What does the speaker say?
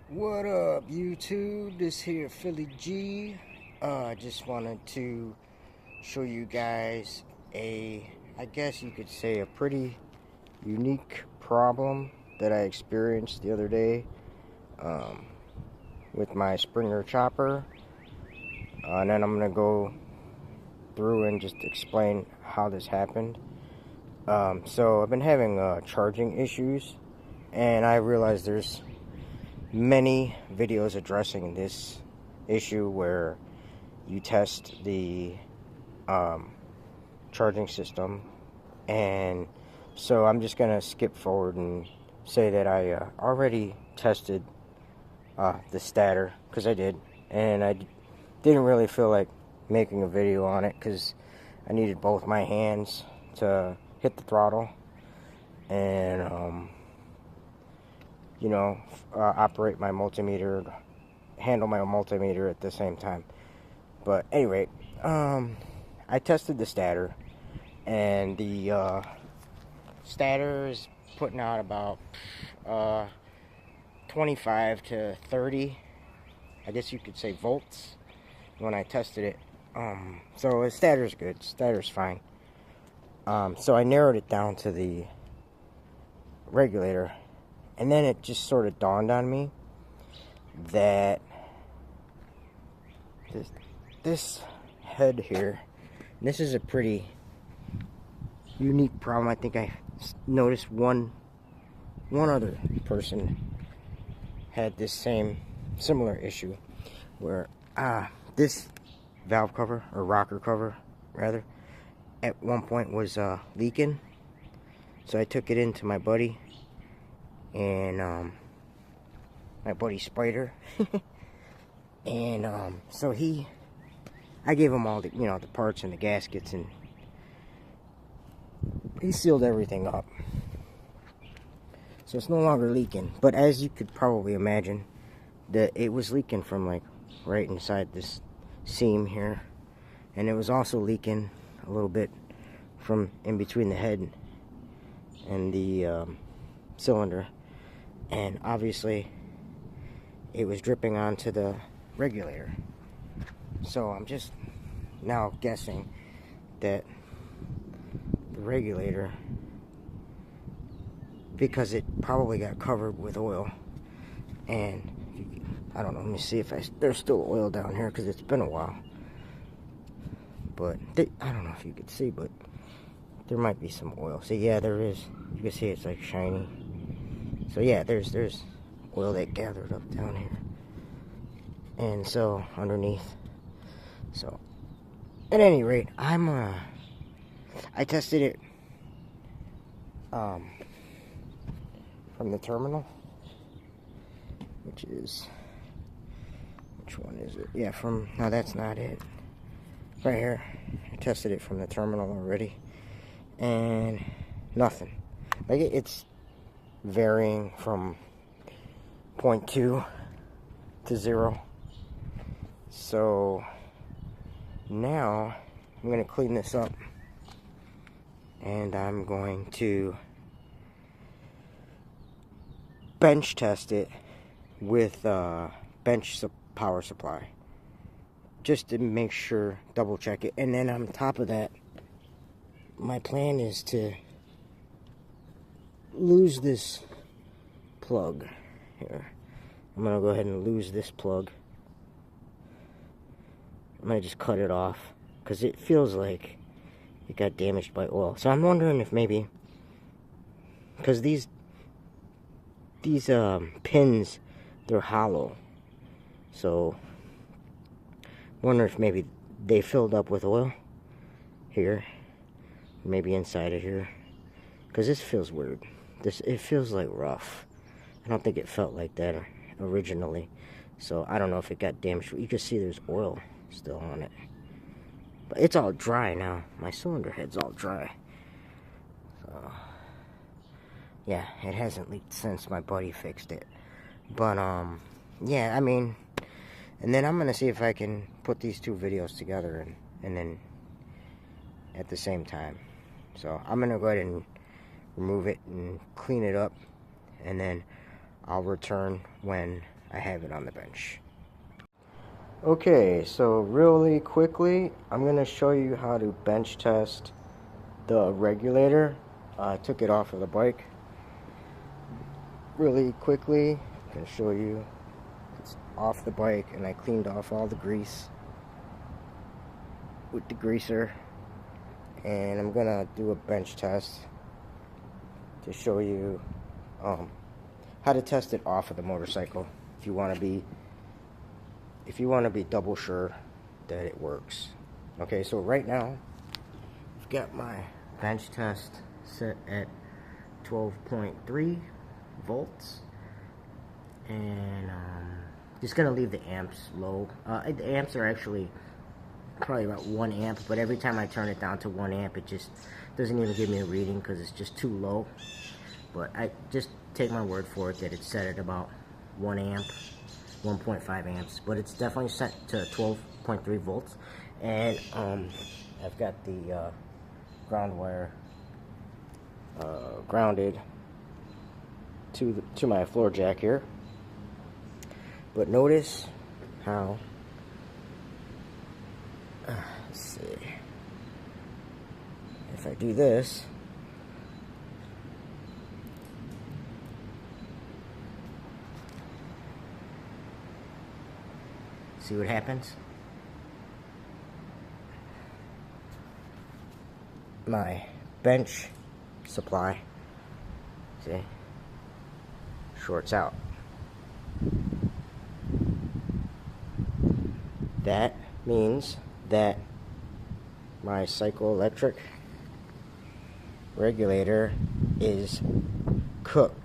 What up, YouTube? This here Philly G. I just wanted to show you guys I guess you could say, a pretty unique problem that I experienced the other day with my Springer chopper. And then I'm gonna go through and just explain how this happened. So I've been having charging issues, and I realized there's many videos addressing this issue where you test the charging system. And so I'm just gonna skip forward and say that I already tested the stator, because I did, and I didn't really feel like making a video on it because I needed both my hands to hit the throttle and operate my multimeter, handle my multimeter at the same time. But anyway, I tested the stator, and the stator is putting out about 25 to 30, I guess you could say, volts when I tested it. So the stator's good, stator's fine. So I narrowed it down to the regulator, and then it just sort of dawned on me that this head here, this is a pretty unique problem. I think I noticed one other person had this similar issue where this valve cover, or rocker cover rather, at one point was leaking. So I took it into my buddy, and my buddy Spider and so I gave him all the the parts and the gaskets, and he sealed everything up, so it's no longer leaking. But as you could probably imagine, that it was leaking from like right inside this seam here, and it was also leaking a little bit from in between the head and the cylinder, and obviously it was dripping onto the regulator. So I'm just now guessing that the regulator, because it probably got covered with oil, and I don't know, let me see if there's still oil down here, because it's been a while. But I don't know if you could see, but there might be some oil. So yeah, there is. You can see it's like shiny. So yeah, there's oil that gathered up down here, and so underneath. So at any rate, I tested it from the terminal, which one is it? Yeah, no, that's not it. Right here, I tested it from the terminal already, and nothing. Like it's varying from 0.2 to 0. So now I'm going to clean this up, and I'm going to bench test it with bench power supply, just to make sure, double check it. And then on top of that, my plan is to lose this plug here. I'm gonna go ahead and lose this plug. I'm gonna just cut it off, because it feels like it got damaged by oil. So I'm wondering if maybe, because these pins, they're hollow, so wonder if maybe they filled up with oil here, maybe inside of here, because this feels weird. It feels like rough. I don't think it felt like that originally, so I don't know if it got damaged. You can see there's oil still on it, but it's all dry now. My cylinder head's all dry, so yeah, it hasn't leaked since my buddy fixed it. But yeah, I mean, and then I'm gonna see if I can put these two videos together and then at the same time. So I'm gonna go ahead and remove it and clean it up, and then I'll return when I have it on the bench. Okay, so really quickly, I'm going to show you how to bench test the regulator. I took it off of the bike. Really quickly, I can show you it's off the bike, and I cleaned off all the grease with the greaser. And I'm going to do a bench test to show you how to test it off of the motorcycle if you want to be double sure that it works. Okay, so right now I've got my bench test set at 12.3 volts, and just gonna leave the amps low. The amps are actually probably about 1 amp, but every time I turn it down to 1 amp, it just doesn't even give me a reading because it's just too low. But I just take my word for it that it's set at about 1 amp, 1.5 amps, but it's definitely set to 12.3 volts. And I've got the ground wire grounded to my floor jack here. But notice how, let's see, if I do this, see what happens? My bench supply, see, shorts out. That means that my cycle electric regulator is cooked.